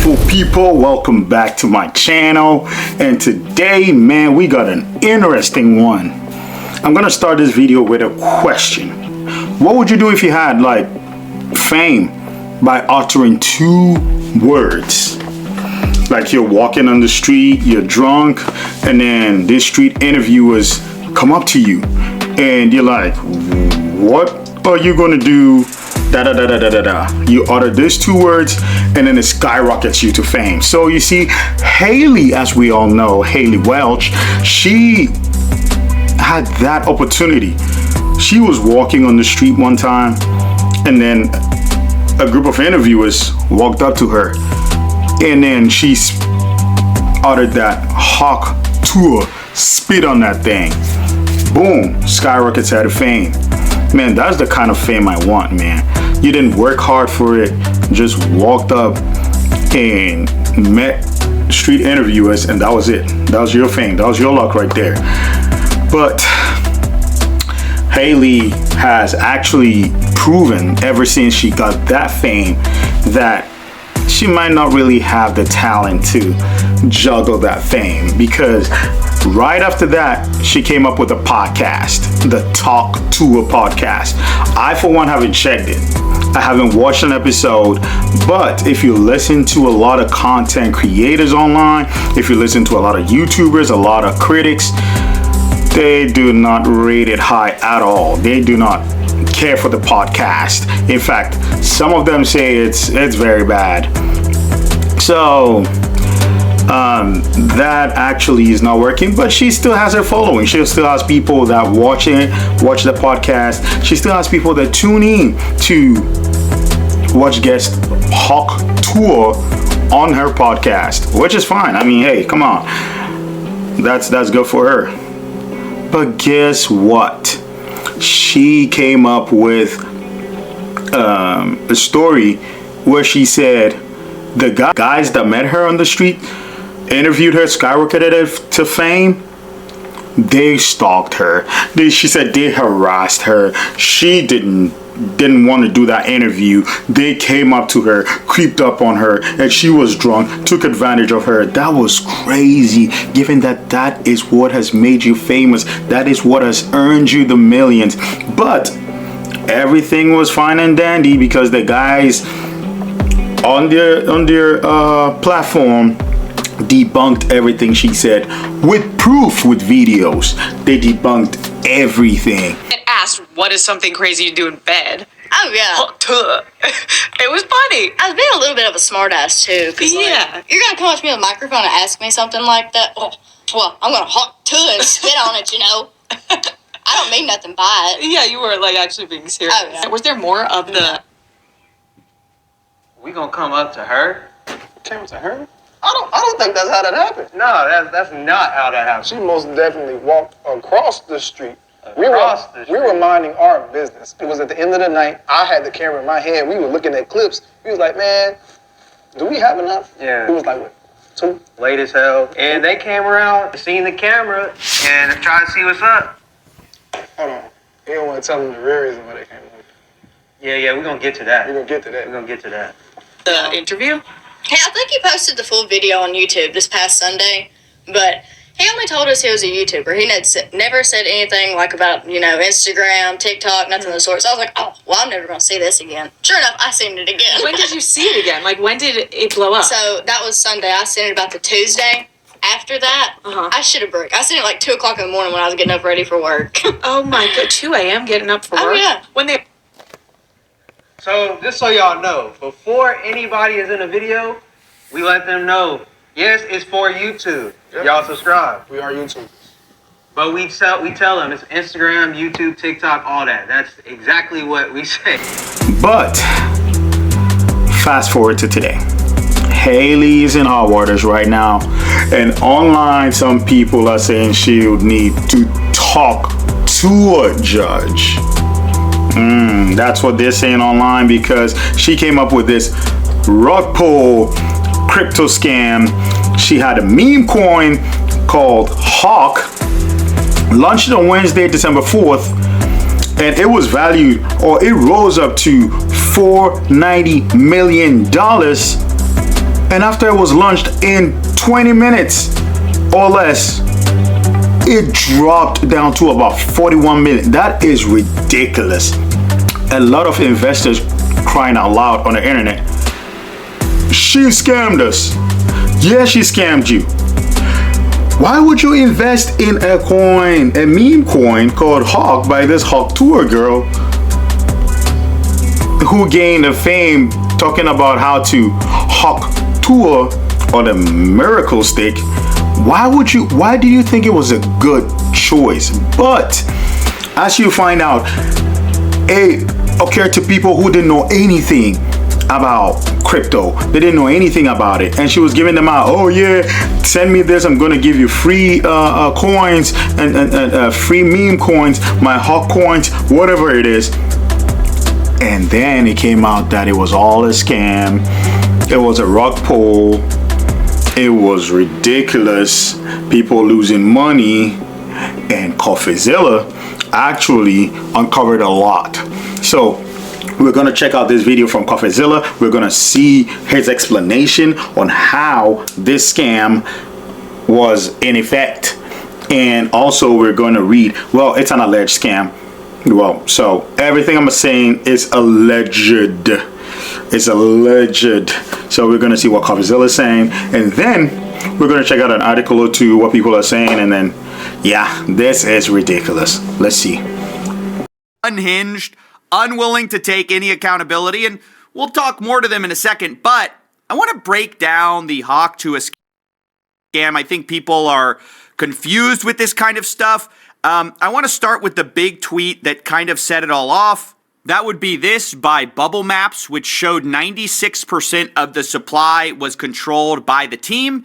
beautiful people, welcome back to my channel. And today, man, we got an interesting one. I'm gonna start this video with a question. What would you do if you had like fame by uttering 2 words? Like you're walking on the street, you're drunk, and then this street interviewers come up to you and you're like, what are you gonna do? Da da da da da da da. You utter these 2 words and then it skyrockets you to fame. So you see, Haley, as we all know, Haley Welch, she had that opportunity. She was walking on the street one time and then a group of interviewers walked up to her and then she uttered that hawk tour, spit on that thing. Boom, skyrockets her to fame. Man, that's the kind of fame I want, man. You didn't work hard for it, just walked up and met street interviewers and that was it. That was your fame, that was your luck right there. But Haley has actually proven ever since she got that fame that she might not really have the talent to juggle that fame, because right after that she came up with a podcast, the TUAH podcast. I for one haven't checked it. I haven't watched an episode, but if you listen to a lot of content creators online, if you listen to a lot of YouTubers, a lot of critics, they do not rate it high at all. They do not care for the podcast. In fact, some of them say it's very bad. So that actually is not working, but she still has her following. She still has people that watch the podcast. She still has people that tune in to watch guest Hawk Tour on her podcast, which is fine. I mean, hey, come on, that's good for her. But guess what? She came up with a story where she said the guys that met her on the street, interviewed her, skyrocketed her to fame, they stalked her. She said they harassed her. She didn't want to do that interview. They came up to her, creeped up on her, and she was drunk, took advantage of her. That was crazy, given that is what has made you famous. That is what has earned you the millions. But everything was fine and dandy because the guys on their platform debunked everything she said with proof, with videos. They debunked everything. And asked, what is something crazy you do in bed? Oh yeah. It was funny. I was being a little bit of a smartass too. Yeah. Like, you're gonna come up to me with a microphone and ask me something like that. Oh, well, I'm gonna hawk to it and spit on it, you know. I don't mean nothing by it. Yeah, you were like actually being serious. Oh, yeah. Was there more of the? We gonna come up to her? Came up to her? I don't think that's how that happened. No, that's not how that happened. She most definitely walked across the street. We Across were minding our business. It was at the end of the night. I had the camera in my hand. We were looking at clips. We was like, man, do we have enough? Yeah. It was like, what, 2? Late as hell. And they came around, seen the camera, and tried to see what's up. Hold on. You don't want to tell them the real reason why they came over. Yeah, we're gonna get to that. We're going to get to that. We're gonna get to that. The interview? Hey, I think he posted the full video on YouTube this past Sunday, but he only told us he was a YouTuber. He never said anything like about, Instagram, TikTok, nothing of the sort. So I was like, oh, well, I'm never going to see this again. Sure enough, I seen it again. When did you see it again? Like, when did it blow up? So that was Sunday. I seen it about the Tuesday. After that, I should have broke. I seen it like 2 o'clock in the morning when I was getting up ready for work. Oh my god, 2 a.m. getting up for work? Oh, yeah. When they... So, just so y'all know, before anybody is in a video, we let them know, yes, it's for YouTube. Yep. Y'all subscribe. We are YouTubers. But we tell them it's Instagram, YouTube, TikTok, all that. That's exactly what we say. But fast forward to today. Haley is in hot waters right now, and online some people are saying she would need to talk to a judge. That's what they're saying online, because she came up with this rug pull crypto scam. She had a meme coin called Hawk, launched on Wednesday, December 4th, and it was valued, or it rose up to $490 million. And after it was launched in 20 minutes or less, it dropped down to about 41 million. That is ridiculous. A lot of investors crying out loud on the internet. She scammed us. Yeah, she scammed you. Why would you invest in a coin, a meme coin called Hawk by this Hawk Tour girl who gained the fame talking about how to Hawk Tour on a miracle stick? Why do you think it was a good choice? But as you find out, it occurred to people who didn't know anything about crypto. They didn't know anything about it, and she was giving them out. Oh yeah, send me this, I'm gonna give you free coins and free meme coins, my Hawk coins, whatever it is. And then it came out that it was all a scam. It was a rug pull. It was ridiculous. People losing money. And CoffeeZilla actually uncovered a lot. So we're going to check out this video from CoffeeZilla. We're going to see his explanation on how this scam was in effect. And also we're going to read, well, it's an alleged scam. Well, so everything I'm saying is alleged. It's alleged. So we're going to see what CoffeeZilla is saying. And then we're going to check out an article or two, what people are saying. And then, yeah, this is ridiculous. Let's see. Unhinged, unwilling to take any accountability. And we'll talk more to them in a second. But I want to break down the Hawk TUAH scam. I think people are confused with this kind of stuff. I want to start with the big tweet that kind of set it all off. That would be this by Bubble Maps, which showed 96% of the supply was controlled by the team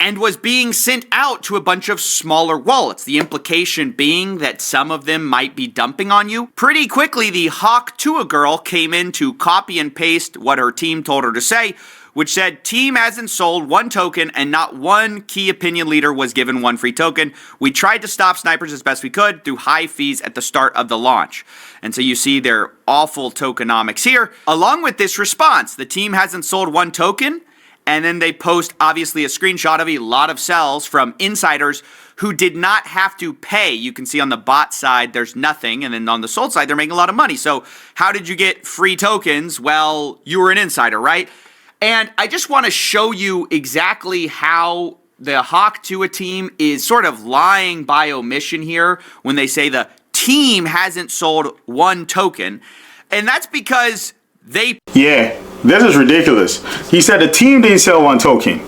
and was being sent out to a bunch of smaller wallets. The implication being that some of them might be dumping on you. Pretty quickly, the Hawk TUAH girl came in to copy and paste what her team told her to say, which said, team hasn't sold one token and not one key opinion leader was given one free token. We tried to stop snipers as best we could through high fees at the start of the launch. And so you see their awful tokenomics here. Along with this response, the team hasn't sold one token. And then they post, obviously, a screenshot of a lot of sells from insiders who did not have to pay. You can see on the bot side, there's nothing. And then on the sold side, they're making a lot of money. So how did you get free tokens? Well, you were an insider, right? And I just want to show you exactly how the Hawk TUAH team is sort of lying by omission here when they say the team hasn't sold one token. And that's because they... Yeah, this is ridiculous. He said the team didn't sell one token.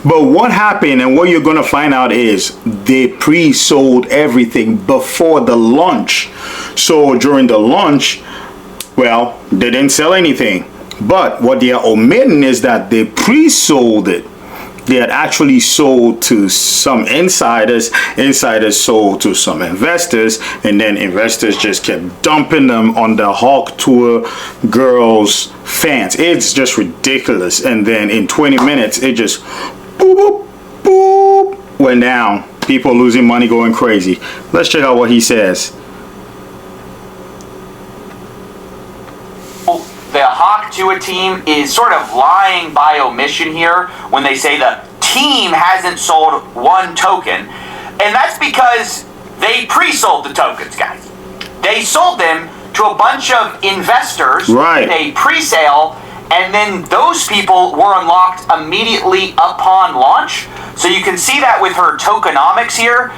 But what happened and what you're going to find out is they pre-sold everything before the launch. So during the launch, well, they didn't sell anything. But what they are omitting is that they pre-sold it. They had actually sold to some insiders. Insiders sold to some investors. And then investors just kept dumping them on the Hawk TUAH girls' fans. It's just ridiculous. And then in 20 minutes, it just boop, boop, boop, went down. People losing money, going crazy. Let's check out what he says. The Hawk TUAH team is sort of lying by omission here when they say the team hasn't sold one token. And that's because they pre-sold the tokens, guys. They sold them to a bunch of investors. Right. They pre-sale, and then those people were unlocked immediately upon launch. So you can see that with her tokenomics here.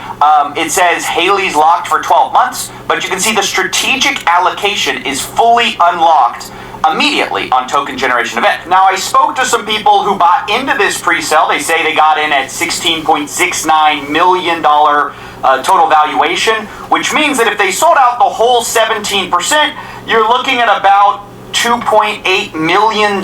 It says Haley's locked for 12 months, but you can see the strategic allocation is fully unlocked immediately on token generation event. Now, I spoke to some people who bought into this pre-sale. They say they got in at $16.69 million total valuation, which means that if they sold out the whole 17%, you're looking at about $2.8 million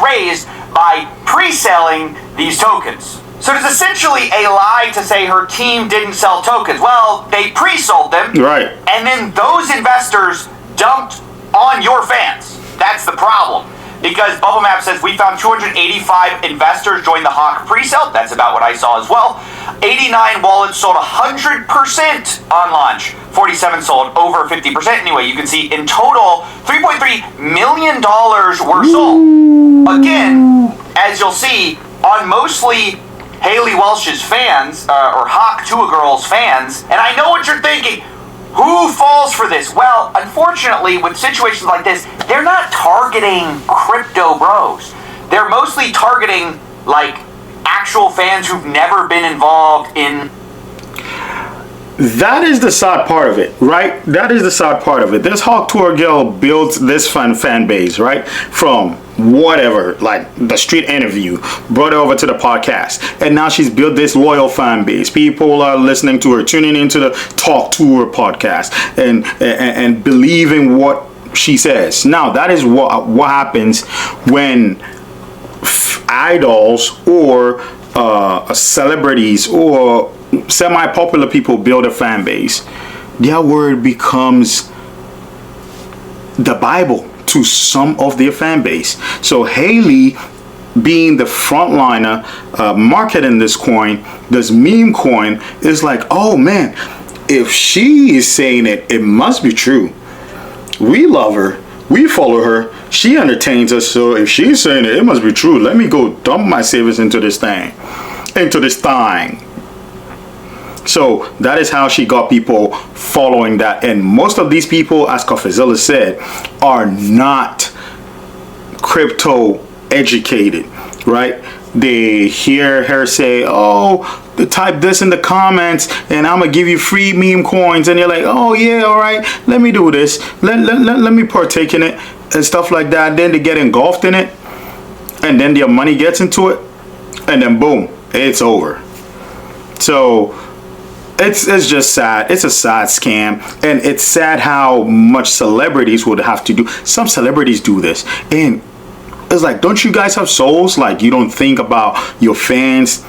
raised by pre-selling these tokens. So it's essentially a lie to say her team didn't sell tokens. Well, they pre-sold them. Right. And then those investors dumped on your fans. That's the problem. Because Bubble Map says we found 285 investors join the Hawk pre-sale. That's about what I saw as well. 89 wallets sold 100% on launch. 47 sold over 50%. Anyway, you can see in total, $3.3 million were sold. Again, as you'll see, on mostly Haley Welch's fans, or Hawk TUAH Girls fans, and I know what you're thinking. Who falls for this? Well, unfortunately, with situations like this, they're not targeting crypto bros. They're mostly targeting, like, actual fans who've never been involved in... That is the sad part of it, right? That is the sad part of it. This Hawk TUAH girl built this fan base, right? From whatever, like the street interview, brought her over to the podcast. And now she's built this loyal fan base. People are listening to her, tuning into the Talk to Her podcast and believing what she says. Now, that is what happens when idols or celebrities or semi-popular people build a fan base. Their word becomes the Bible to some of their fan base. So Haley, being the frontliner marketing this coin, this meme coin, is like, oh man, if she is saying it, it must be true. We love her, we follow her, she entertains us, so if she's saying it, it must be true. Let me go dump my savings into this thing. So that is how she got people following that. And most of these people, as Coffeezilla said, are not crypto educated, right? They hear her say, oh, type this in the comments and I'm gonna give you free meme coins, and they're like, oh yeah, all right, let me do this, let me partake in it and stuff like that. Then they get engulfed in it, and then their money gets into it, and then boom, it's over. So it's just sad. It's a sad scam, and it's sad how much celebrities would have to do. Some celebrities do this, and it's like, don't you guys have souls? Like, you don't think about your fans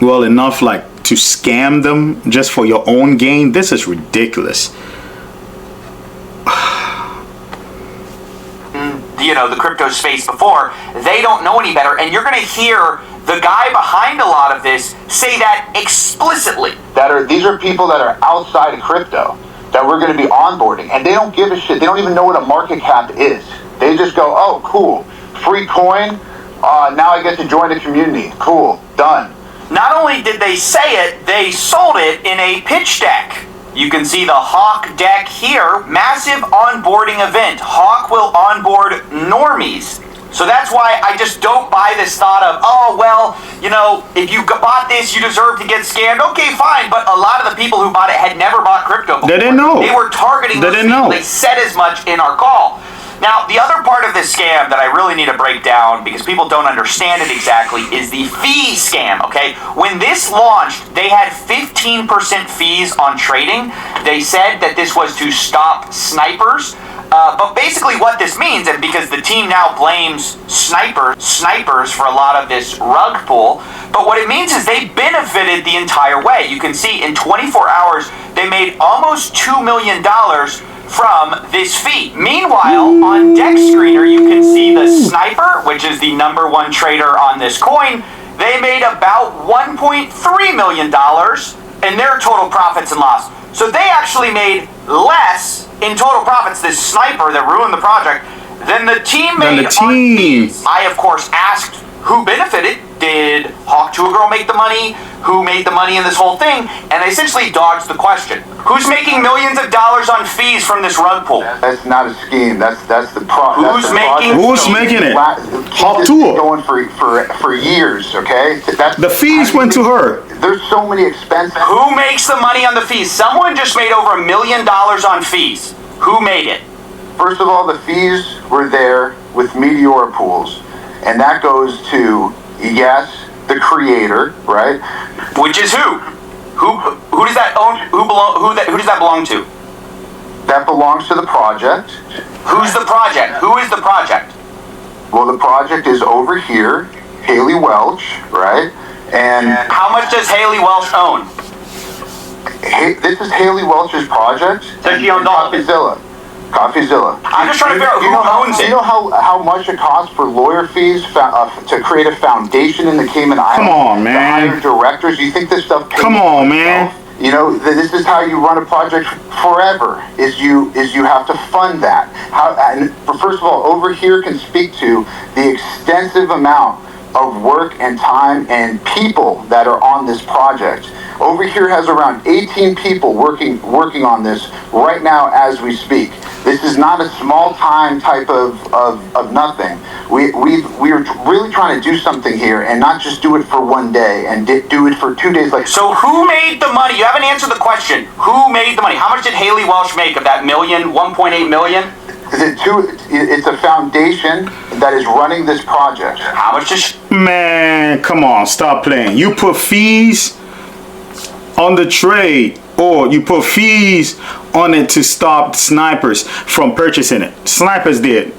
well enough, like, to scam them just for your own gain? This is ridiculous. You know, the crypto space before, they don't know any better, and you're going to hear the guy behind a lot of this say that explicitly. These are people that are outside of crypto that we're going to be onboarding, and they don't give a shit. They don't even know what a market cap is. They just go, oh, cool, free coin, now I get to join the community. Cool, done. Not only did they say it, they sold it in a pitch deck. You can see the Hawk deck here. Massive onboarding event. Hawk will onboard normies. So that's why I just don't buy this thought of, oh, well, you know, if you bought this, you deserve to get scammed. Okay, fine. But a lot of the people who bought it had never bought crypto before. They didn't know. They were targeting those people. They said as much in our call. Now, the other part of this scam that I really need to break down, because people don't understand it exactly, is the fee scam, okay? When this launched, they had 15% fees on trading. They said that this was to stop snipers. But basically what this means, and because the team now blames snipers for a lot of this rug pull, but what it means is they benefited the entire way. You can see in 24 hours, they made almost $2 million from this fee. Meanwhile, on Deck Screener, you can see the sniper, which is the #1 trader on this coin. They made about $1.3 million in their total profits and loss. So they actually made less in total profits, this sniper that ruined the project, than the team made on fees. I, of course, asked who benefited. Did Hawk TUAH Girl make the money? Who made the money in this whole thing? And I essentially dodged the question. Who's making millions of dollars on fees from this rug pull? That's not a scheme. That's the problem. Who's making it? Hawk TUAH. Going for years, okay? The fees went to her. There's so many expenses. Who makes the money on the fees? Someone just made over $1 million on fees. Who made it? First of all, the fees were there with Meteor pools, and that goes to, yes, the creator, right? Which is who? Who does that own? Who does that belong to? That belongs to the project. Who's the project? Who is the project? Well, the project is over here, Haley Welch, right? And how much does Haley Welch own? This is Haley Welch's project. So she owns all of it. Coffeezilla. I'm just trying to figure out who owns it. You know how much it costs for lawyer fees to create a foundation in the Cayman Islands? Come on, man. To hire directors. You think this stuff pays Come on, man. You know, this is how you run a project forever. Is you have to fund that. And first of all, over here can speak to the extensive amount of work and time and people that are on this project. Over here has around 18 people working on this right now as we speak. This is not a small time type of nothing. We're really trying to do something here and not just do it for one day and do it for 2 days. So who made the money? You haven't answered the question. Who made the money? How much did Haley Welsh make of that 1.8 million? It's a foundation that is running this project. How much is... Man, come on, stop playing. You put fees on the trade, or you put fees on it to stop snipers from purchasing it. Snipers did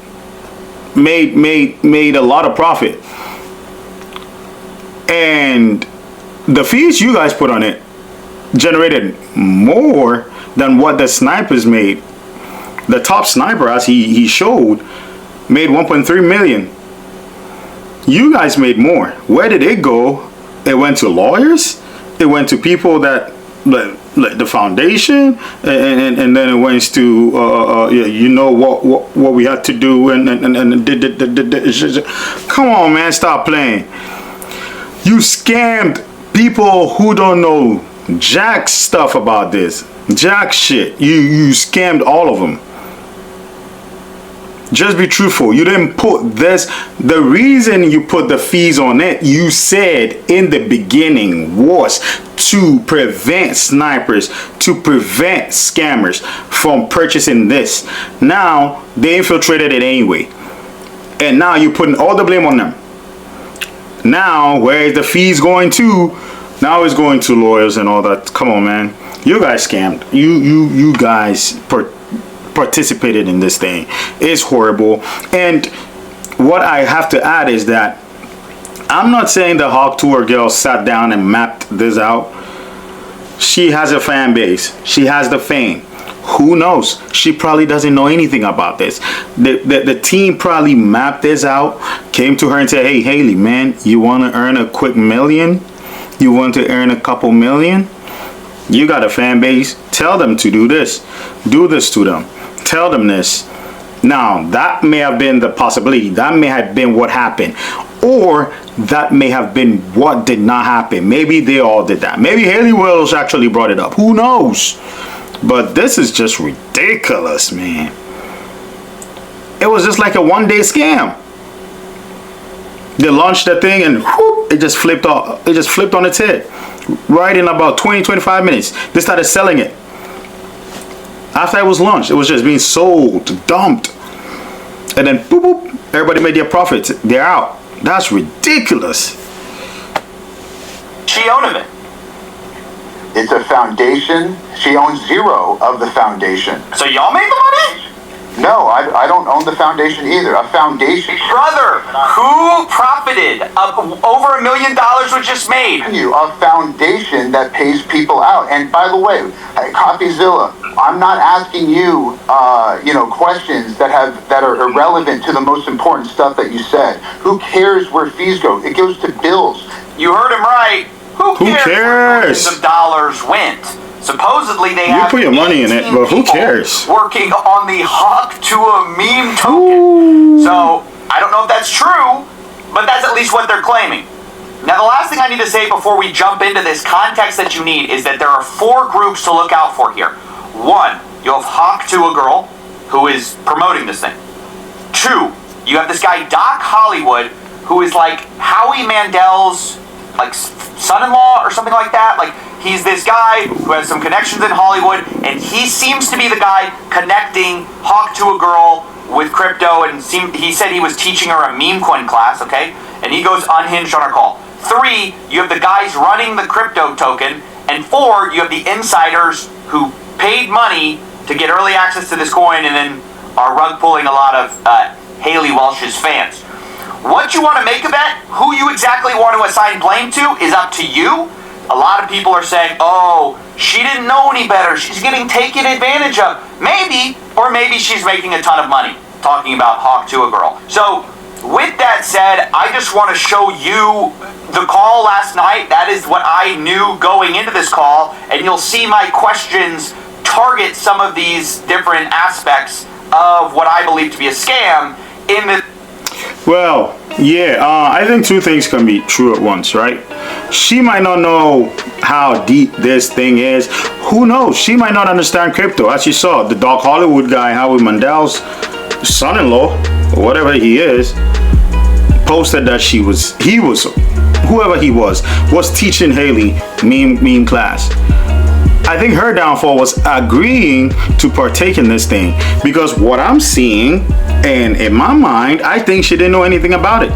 made a lot of profit, and the fees you guys put on it generated more than what the snipers made. The top sniper, as he showed, made 1.3 million. You guys made more. Where did it go? It went to lawyers. It went to people that like the foundation, and then it went to you know what we had to do, and come on, man, stop playing. You scammed people who don't know jack stuff about this, jack shit. You scammed all of them. Just be truthful. You didn't put this. The reason you put the fees on it, you said in the beginning, was to prevent snipers, to prevent scammers from purchasing this. Now they infiltrated it anyway, and now you're putting all the blame on them. Now where is the fees going to? Now it's going to lawyers and all that. Come on, man. You guys scammed. You guys participated in this thing. It's horrible. And what I have to add is that I'm not saying the Hawk Tour girl sat down and mapped this out. She has a fan base. She has the fame. Who knows? She probably doesn't know anything about this. The team probably mapped this out, came to her and said, hey, Haley, man, you want to earn a quick million? You want to earn a couple million? You got a fan base. Tell them to do this. Do this to them. Tell them this. Now, that may have been the possibility. That may have been what happened. Or that may have been what did not happen. Maybe they all did that. Maybe Haley Welsh actually brought it up. Who knows? But this is just ridiculous, man. It was just like a one-day scam. They launched the thing and whoop, it just flipped off. It just flipped on its head. Right in about 20-25 minutes, they started selling it. After it was launched, it was just being sold, dumped, and then boop, boop, everybody made their profits. They're out. That's ridiculous. She owned it. It's a foundation. She owns zero of the foundation. So y'all made the money? No, I don't own the foundation either. A foundation. Brother, who profited? Over $1 million was just made. A foundation that pays people out. And by the way, CopyZilla, I'm not asking you, questions that are irrelevant to the most important stuff that you said. Who cares where fees go? It goes to bills. You heard him right. Who cares? Where millions of dollars went? Supposedly they have put your money in it, but who cares? Working on the Hawk TUAH meme token. Ooh. So I don't know if that's true, but that's at least what they're claiming. Now the last thing I need to say before we jump into this context that you need is that there are 4 groups to look out for here. 1, you have Hawk TUAH girl, who is promoting this thing. 2, you have this guy Doc Hollywood, who is like Howie Mandel's like son-in-law or something like that. Like, he's this guy who has some connections in Hollywood, and he seems to be the guy connecting Hawk TUAH girl with crypto, and he said he was teaching her a memecoin class, okay? And he goes unhinged on our call. 3, you have the guys running the crypto token, and 4, you have the insiders who paid money to get early access to this coin and then are rug pulling a lot of Haley Welsh's fans. What you want to make of that, who you exactly want to assign blame to, is up to you. A lot of people are saying, oh, she didn't know any better. She's getting taken advantage of. Maybe, or maybe she's making a ton of money, talking about Hawk TUAH girl. So with that said, I just want to show you the call last night. That is what I knew going into this call, and you'll see my questions target some of these different aspects of what I believe to be a scam in the. Well, yeah, I think two things can be true at once, right? She might not know how deep this thing is. Who knows? She might not understand crypto. As you saw, the Doc Hollywood guy, Howie Mandel's son-in-law, or whatever he is, posted that whoever he was teaching Haley meme class. I think her downfall was agreeing to partake in this thing, because what I'm seeing, and in my mind, I think she didn't know anything about it.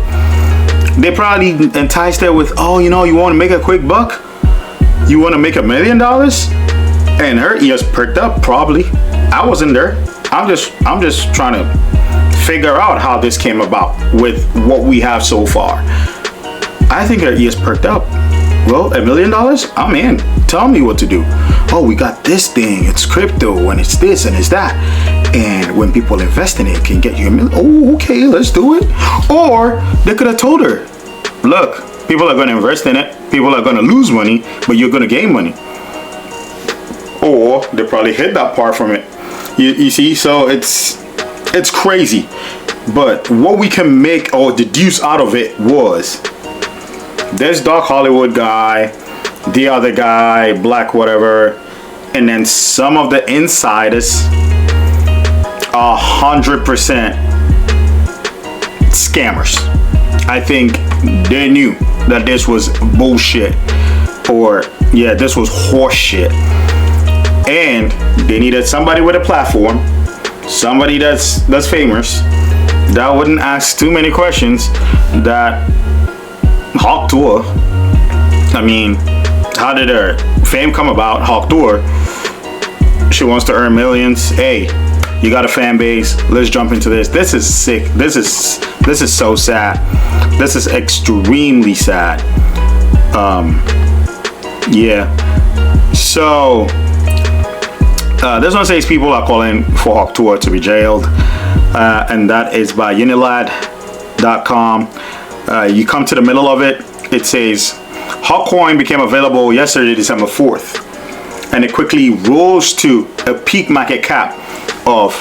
They probably enticed her with, oh, you want to make a quick buck? You want to make $1 million? And her ears perked up, probably. I wasn't there. I'm just trying to figure out how this came about with what we have so far. I think her ears perked up. Well, $1 million? I'm in. Tell me what to do. Oh, we got this thing. It's crypto, and it's this, and it's that. And when people invest in it, it can get you $1 million. Oh, okay, let's do it. Or they could have told her, look, people are going to invest in it. People are going to lose money, but you're going to gain money. Or they probably hid that part from it. You see, so it's crazy. But what we can make or deduce out of it was this Doc Hollywood guy, the other guy, black whatever, and then some of the insiders, 100% scammers. I think they knew that this was bullshit, or yeah, this was horse shit, and they needed somebody with a platform, somebody that's famous, that wouldn't ask too many questions, that Hawk Tour. I mean, how did her fame come about? Hawk Tour. She wants to earn millions. Hey, you got a fan base. Let's jump into this. This is sick. This is so sad. This is extremely sad. Yeah. So this one says people are calling for Hawk Tour to be jailed, and that is by unilad.com. You come to the middle of it. It says Hawkcoin became available yesterday, December 4th, and it quickly rose to a peak market cap of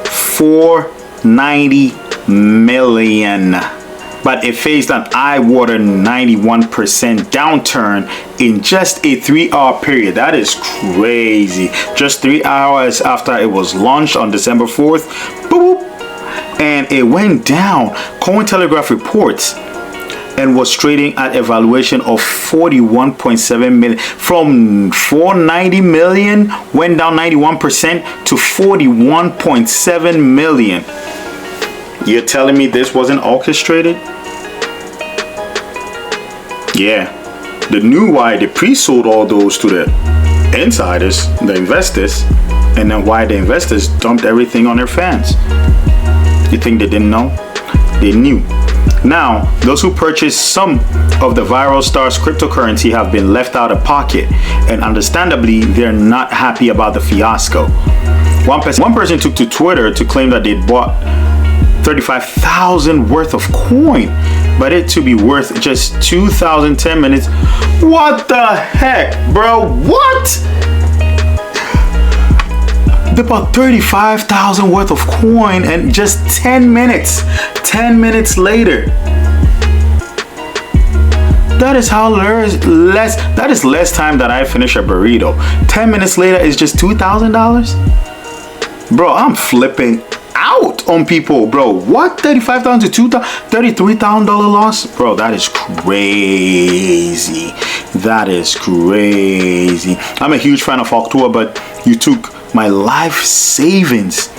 490 million. But it faced an eye-water 91% downturn in just a 3-hour period. That is crazy. Just 3 hours after it was launched on December 4th, boop, and it went down. Cointelegraph reports, and was trading at a valuation of 41.7 million. From 490 million, went down 91% to 41.7 million. You're telling me this wasn't orchestrated? Yeah. The new why they pre-sold all those to the insiders, the investors, and then why the investors dumped everything on their fans. You think they didn't know? They knew. Now, those who purchased some of the viral star's cryptocurrency have been left out of pocket, and understandably, they're not happy about the fiasco. One person took to Twitter to claim that they'd bought 35,000 worth of coin, but it to be worth just 2,010 minutes. What the heck, bro? What? They bought 35,000 worth of coin and just 10 minutes. 10 minutes later. That is how that is less time that I finish a burrito. 10 minutes later is just $2,000? Bro, I'm flipping out on people, bro. What? 35,000 to $33,000 loss? Bro, that is crazy. That is crazy. I'm a huge fan of October, but you took my life savings.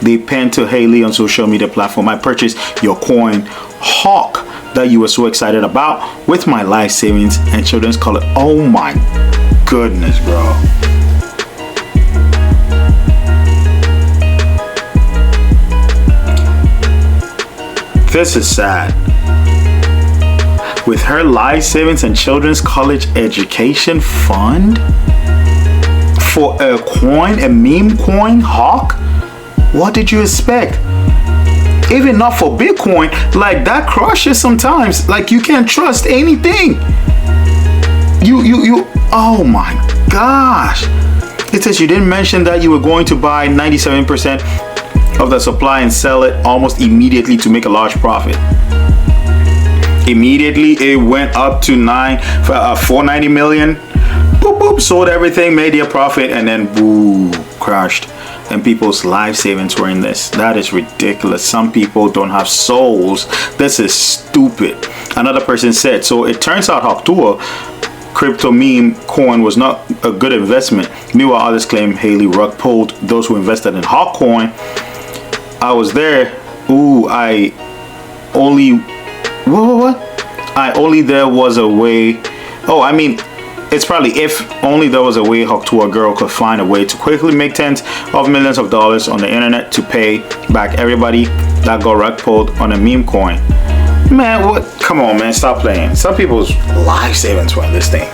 They penned to Haley on social media platform. I purchased your coin, Hawk, that you were so excited about, with my life savings and children's color. Oh my goodness, bro. This is sad. With her life savings and children's college education fund for a coin, a meme coin, Hawk? What did you expect? even not for Bitcoin, like that crushes sometimes. Like you can't trust anything. You oh my gosh. It says you didn't mention that you were going to buy 97% of the supply and sell it almost immediately to make a large profit. Immediately it went up to 490 million. Boop boop, sold everything, made their profit, and then boo, crashed. And people's life savings were in this. That is ridiculous. Some people don't have souls. This is stupid. Another person said, so it turns out TUAH crypto meme coin was not a good investment. Meanwhile, others claim Haley rug pulled those who invested in hot coin. I was there. Ooh, I only what? I only there was a way. Oh, I mean, it's probably if only there was a way TUAH girl could find a way to quickly make tens of millions of dollars on the internet to pay back everybody that got rug pulled on a meme coin. Man, what? Come on, man, stop playing. Some people's life savings were in this thing.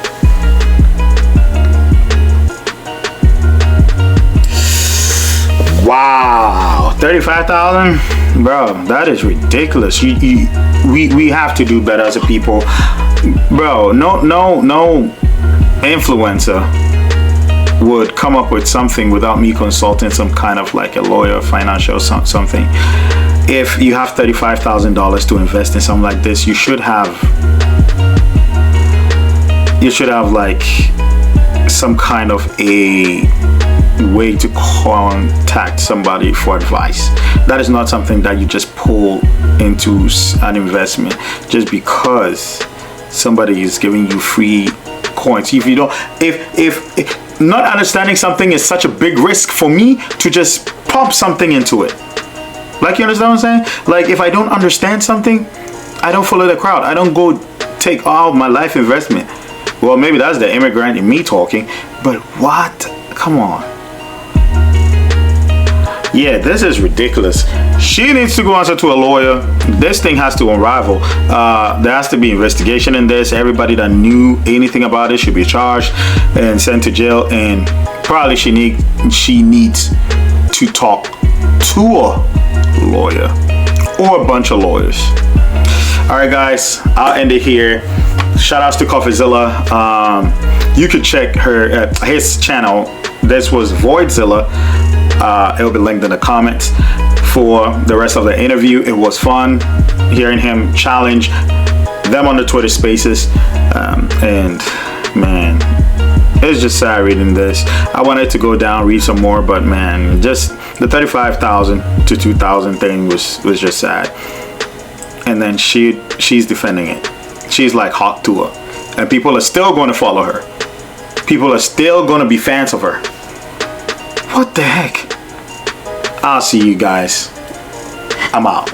Wow, 35,000, bro. That is ridiculous. We have to do better as a people, bro. No influencer would come up with something without me consulting some kind of like a lawyer, financial something. If you have $35,000 to invest in something like this, you should have like some kind of a way to contact somebody for advice. That is not something that you just pull into an investment just because somebody is giving you free coins. If you don't, if not understanding something is such a big risk for me to just pump something into it. Like, you understand what I'm saying? Like, if I don't understand something, I don't follow the crowd. I don't go take all my life investment. Well, maybe that's the immigrant in me talking, but what? Come on. Yeah, this is ridiculous. She needs to go answer to a lawyer. This thing has to unravel. There has to be investigation in this. Everybody that knew anything about it should be charged and sent to jail. And probably she needs to talk to a lawyer or a bunch of lawyers. All right, guys, I'll end it here. Shout outs to Coffeezilla. You could check his channel. This was Voidzilla. It'll be linked in the comments for the rest of the interview. It was fun hearing him challenge them on the Twitter Spaces, and man, it's just sad reading this. I wanted to go down, read some more, but man, just the 35,000 to 2,000 thing was just sad. And then she's defending it. She's like TUAH, and people are still going to follow her. People are still going to be fans of her. What the heck? I'll see you guys. I'm out.